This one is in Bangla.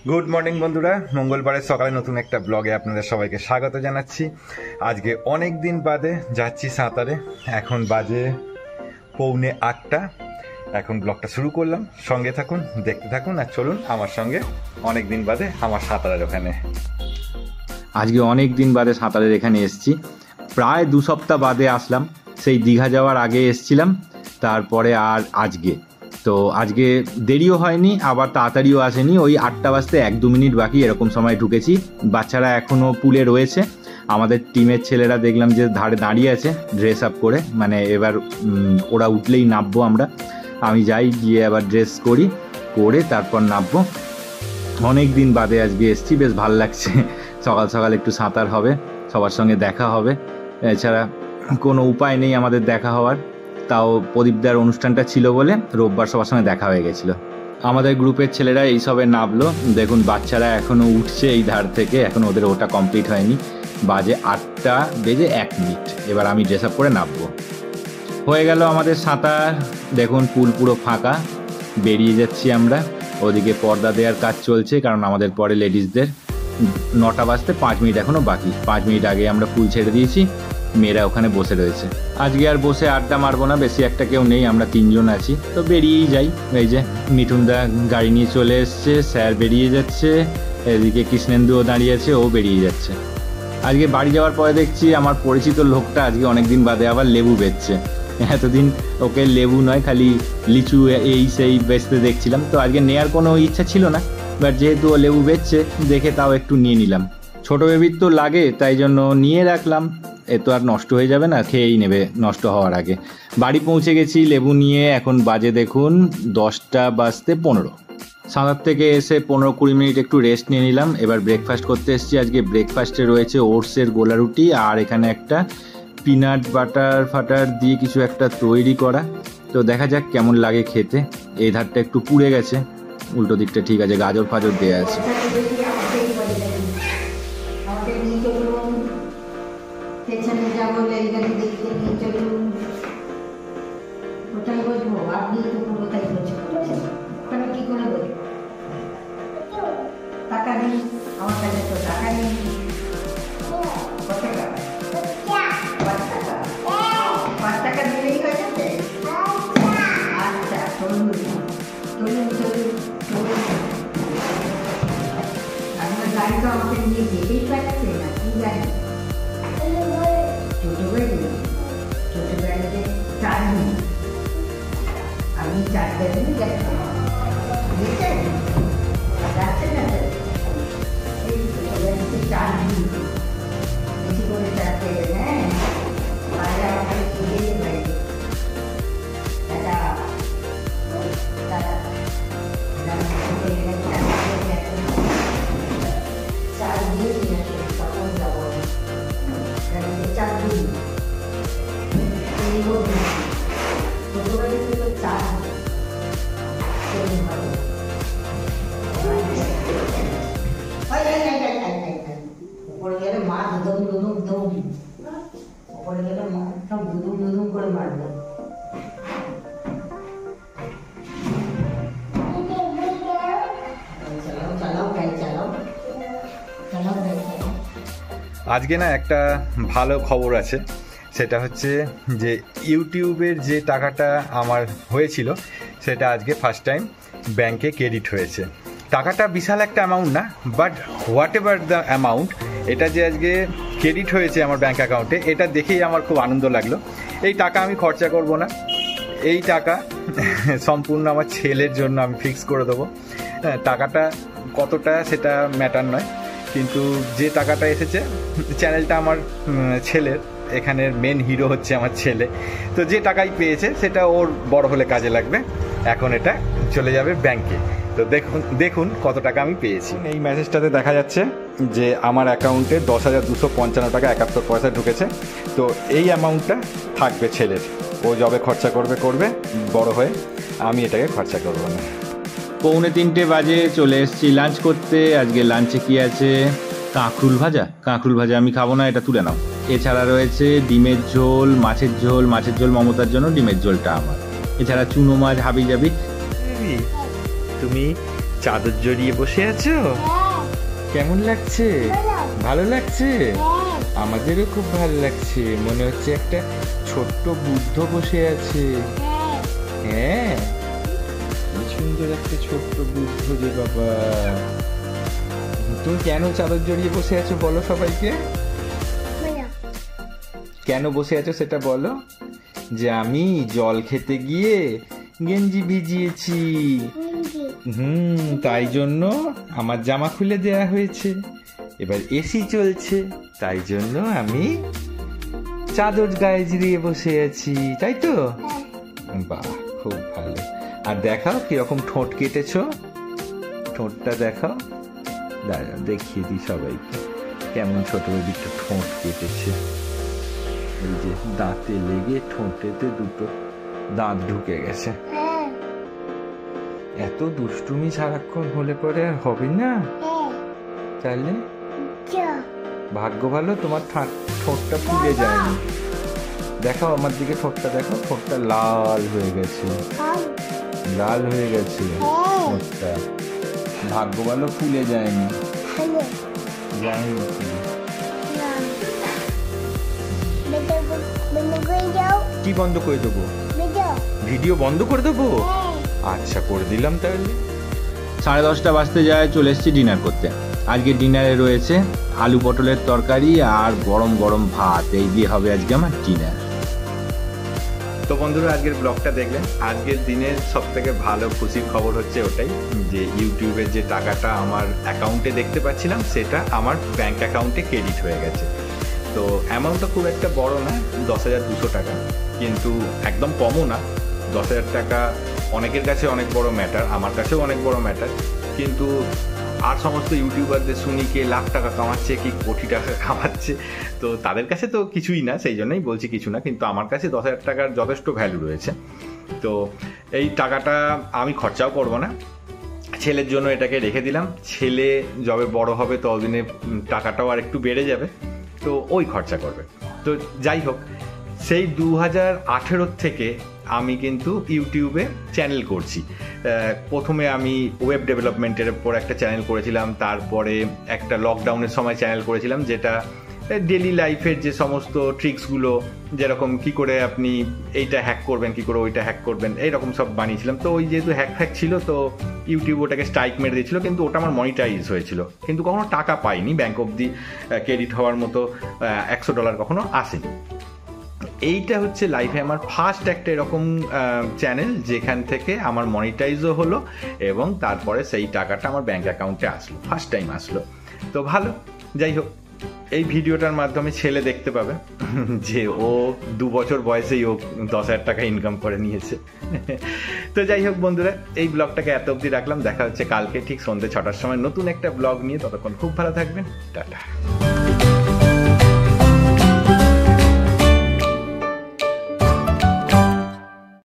গুড মর্নিং বন্ধুরা, মঙ্গলবারের সকালে নতুন একটা ব্লগে আপনাদের সবাইকে স্বাগত জানাচ্ছি। আজকে অনেক দিন বাদে যাচ্ছি সাঁতারে। এখন বাজে 7:45। এখন ব্লগটা শুরু করলাম, সঙ্গে থাকুন, দেখতে থাকুন আর চলুন আমার সঙ্গে অনেক দিন বাদে আমার সাঁতারের ওখানে। আজকে অনেক দিন বাদে সাঁতারের এখানে এসেছি, প্রায় 2 সপ্তাহ বাদে আসলাম। সেই দীঘা যাওয়ার আগে এসছিলাম, তারপরে আর আজকে তো আজকে দেরিও হয়নি, আবার তাড়াতাড়িও আসেনি। ওই 8টা বাজতে 1-2 মিনিট বাকি এরকম সময় ঢুকেছি। বাচ্চারা এখনও পুলে রয়েছে। আমাদের টিমের ছেলেরা দেখলাম যে ধারে দাঁড়িয়ে আছে ড্রেস আপ করে, মানে এবার ওরা উঠলেই নামবো আমরা। আমি যাই, গিয়ে আবার ড্রেস করে তারপর নামবো। অনেক দিন বাদে আজকে এসছি, বেশ ভালো লাগছে। সকাল সকাল একটু সাঁতার হবে, সবার সঙ্গে দেখা হবে। এছাড়া কোনো উপায় নেই আমাদের দেখা হওয়ার। তাও প্রদীপদার অনুষ্ঠানটা ছিল বলে রোববার সবার সঙ্গে দেখা হয়ে গেছিলো। আমাদের গ্রুপের ছেলেরা এইসবে নামলো। দেখুন বাচ্চারা এখনও উঠছে এই ধার থেকে, এখন ওদের ওটা কমপ্লিট হয়নি। বাজে 8:01। এবার আমি ড্রেস আপ করে নামবো। হয়ে গেল আমাদের সাঁতার। দেখুন পুল পুরো ফাঁকা, বেরিয়ে যাচ্ছি আমরা। ওদিকে পর্দা দেওয়ার কাজ চলছে, কারণ আমাদের পরে লেডিসদের 9টা বাজতে 5 মিনিট এখনও বাকি। 5 মিনিট আগে আমরা পুল ছেড়ে দিয়েছি, মেয়েরা ওখানে বসে রয়েছে। আজকে আর বসে আড্ডা মারবো না, বেশি একটা কেউ নেই, আমরা 3 জন আছি, তো বেরিয়েই যাই। এই যে মিঠুনদা গাড়ি নিয়ে চলে এসছে, স্যার বেরিয়ে যাচ্ছে, এদিকে কৃষ্ণেন্দুও দাঁড়িয়ে আছে, ও বেরিয়ে যাচ্ছে। আজকে বাড়ি যাওয়ার পরে দেখছি আমার পরিচিত লোকটা আজকে অনেক দিন বাদে আবার লেবু বেচছে। এতদিন ওকে লেবু নয়, খালি লিচু এই সেই বেচতে দেখছিলাম, তো আজকে নেওয়ার কোনো ইচ্ছা ছিল না, বাট যেহেতু ও লেবু বেচছে দেখে তাও একটু নিয়ে নিলাম। ছোটো বেবির তো লাগে, তাই জন্য নিয়ে রাখলাম। এ তো আর নষ্ট হয়ে যাবে না, খেয়েই নেবে নষ্ট হওয়ার আগে। বাড়ি পৌঁছে গেছি লেবু নিয়ে। এখন বাজে দেখুন 10:15। সাঁতার থেকে এসে 15-20 মিনিট একটু রেস্ট নিয়ে নিলাম। এবার ব্রেকফাস্ট করতে এসেছি। আজকে ব্রেকফাস্টে রয়েছে ওটসের গোলা রুটি, আর এখানে একটা পিনাট বাটার দিয়ে কিছু একটা তৈরি করা। তো দেখা যাক কেমন লাগে খেতে। এই ধারটা একটু পুড়ে গেছে, উল্টো দিকটা ঠিক আছে, গাজর ফাজর দেওয়া আছে। আমাকে নিয়ে যেতেই পারছে না, কি জানি ছোট গাড়িতে 4 মিনিট, আমি 4 মিনিট যাচ্ছি, বুঝছেন যাচ্ছে না, এই ছোট গাড়িতে 4 মিনিট বেশি করে চাপতে। হ্যাঁ বাইরে আমাকে নিয়ে যেতে পারি। দাদা দাদা উপরে গেলে মা দুদম উপরে গেলে মা সব দুদুম করে মারবে। আজকে না একটা ভালো খবর আছে, সেটা হচ্ছে যে ইউটিউবের যে টাকাটা আমার হয়েছিল সেটা আজকে ফার্স্ট টাইম ব্যাংকে ক্রেডিট হয়েছে। টাকাটা বিশাল একটা অ্যামাউন্ট না, but what ever the amount, এটা যে আজকে ক্রেডিট হয়েছে আমার ব্যাংক অ্যাকাউন্টে, এটা দেখেই আমার খুব আনন্দ লাগলো। এই টাকা আমি খরচা করব না, এই টাকা সম্পূর্ণ আমার ছেলের জন্য আমি ফিক্স করে দেবো। টাকাটা কতটা সেটা ম্যাটার নয়, কিন্তু যে টাকাটা এসেছে, চ্যানেলটা আমার ছেলের, এখানের মেন হিরো হচ্ছে আমার ছেলে, তো যে টাকাই পেয়েছে সেটা ওর বড় হলে কাজে লাগবে। এখন এটা চলে যাবে ব্যাংকে। তো দেখুন কত টাকা আমি পেয়েছি। এই মেসেজটাতে দেখা যাচ্ছে যে আমার অ্যাকাউন্টে 10,255 টাকা 71 পয়সা ঢুকেছে। তো এই অ্যামাউন্টটা থাকবে ছেলের, ও যবে খরচা করবে বড় হয়ে, আমি এটাকে খরচা করবো না। 2:45 বাজে চলে এসেছি লাঞ্চ করতে। আজকে লাঞ্চে কি আছে? কাঁকরুল ভাজা আমি খাবো না, এটা তুলে নাও। এছাড়া রয়েছে ডিমের ঝোল, মাছের ঝোল মমতার জন্য, ডিমের ঝোলটা আমার। এছাড়া চুনো মাছ হাবি যাবি। তুমি চাদর জড়িয়ে বসে আছো? কেমন লাগছে? ভালো লাগছে? আমাদেরও খুব ভালো লাগছে। মনে হচ্ছে একটা ছোট্ট বুদ্ধ বসে আছে। হ্যাঁ, কি সুন্দর একটা ছোট্ট বুদ্ধ রে বাবা। তুমি কেন চাদর জড়িয়ে বসে আছো বলো সবাইকে। কেন বসে আছো সেটা বলো। যে আমি জল খেতে গিয়ে গেঞ্জি ভিজিয়েছি, তাই জন্য আমার জামা খুলে দেয়া হয়েছে। এবার এসি চলছে, তাই জন্য আমি চাদর গায়ে জড়িয়ে বসে আছি, তাই তো? বাহ, খুব ভালো। আর দেখাও কিরকম ঠোঁট কেটেছো, ঠোঁটটা দেখাও। দাঁড়াও দেখিয়ে দিই সবাইকে কেমন ছোট একটা ঠোঁট কেটেছে। এই যে দাঁতে লেগে ঠোঁটেতে দুটো দাঁত ঢুকে গেছে। এত দুষ্টুমি সারাক্ষণ হলে পরে আর হবে না। তাহলে ভাগ্য ভালো তোমার ঠোঁটটা ফুলে যায়নি। দেখাও আমার দিকে ঠোঁটটা, দেখো ঠোঁটটা লাল হয়ে গেছে, লাল হয়ে গেছে ঠোঁটটা। ভাগ্য ভালো ফুলে যায়নি। কি বন্ধ করে দেবো? ভিডিও বন্ধ করে দেবো? আচ্ছা, করে দিলাম তাহলে। 10:30 বাজতে যায়, চলে এসেছি ডিনার করতে। আজকে ডিনারে রয়েছে আলু পটলের তরকারি আর গরম গরম ভাত। এই দিয়ে হবে আজকে আমার ডিনার। তো বন্ধুরা, আজকের ব্লগটা দেখলেন। আজকের দিনের সব থেকে ভালো খুশির খবর হচ্ছে ওটাই যে ইউটিউবের যে টাকাটা আমার অ্যাকাউন্টে দেখতে পাচ্ছিলাম সেটা আমার ব্যাংক অ্যাকাউন্টে ক্রেডিট হয়ে গেছে। তো অ্যামাউন্টটা খুব একটা বড় না, 10,200 টাকা, কিন্তু একদম কমও না। 10,000 টাকা অনেকের কাছে অনেক বড় ম্যাটার, আমার কাছেও অনেক বড় ম্যাটার। কিন্তু আর সমস্ত ইউটিউবারদের শুনি কে লাখ টাকা কামাচ্ছে, কি কোটি টাকা কামাচ্ছে, তো তাদের কাছে তো কিছুই না, সেই জন্যই বলছি কিছু না। কিন্তু আমার কাছে 10,000 টাকার যথেষ্ট ভ্যালু রয়েছে। তো এই টাকাটা আমি খরচাও করব না, ছেলের জন্য এটাকে রেখে দিলাম। ছেলে যবে বড় হবে ততদিনে টাকাটাও আর একটু বেড়ে যাবে, তো ওই খরচা করবে। তো যাই হোক, সেই 2018 থেকে আমি কিন্তু ইউটিউবে চ্যানেল করছি। প্রথমে আমি ওয়েব ডেভেলপমেন্টের উপর একটা চ্যানেল করেছিলাম, তারপরে একটা লকডাউনের সময় চ্যানেল করেছিলাম যেটা ডেলি লাইফের যে সমস্ত ট্রিক্সগুলো, যেরকম কি করে আপনি এইটা হ্যাক করবেন, কি করে ওইটা হ্যাক করবেন, এইরকম সব বানিয়েছিলাম। তো ওই যেহেতু হ্যাক ছিল, তো ইউটিউব ওটাকে স্ট্রাইক মেরে দিয়েছিল, কিন্তু ওটা আমার মনিটাইজ হয়েছিল, কিন্তু কখনো টাকা পাইনি, ব্যাংক অবধি ক্রেডিট হওয়ার মতো $100 কখনো আসেনি। এইটা হচ্ছে লাইফে আমার ফার্স্ট একটা এরকম চ্যানেল যেখান থেকে আমার মনিটাইজও হলো এবং তারপরে সেই টাকাটা আমার ব্যাংক অ্যাকাউন্টে আসলো, ফার্স্ট টাইম আসলো। তো ভালো, যাই হোক, এই ভিডিওটার মাধ্যমে ছেলে দেখতে পাবে যে ও 2 বছর বয়সেই ও 10,000 টাকা ইনকাম করে নিয়েছে। তো যাই হোক বন্ধুরা, এই ব্লগটাকে এত অবধি রাখলাম। দেখা হচ্ছে কালকে ঠিক সন্ধ্যে 6টার সময় নতুন একটা ব্লগ নিয়ে। ততক্ষণ খুব ভালো থাকবেন, টাটা।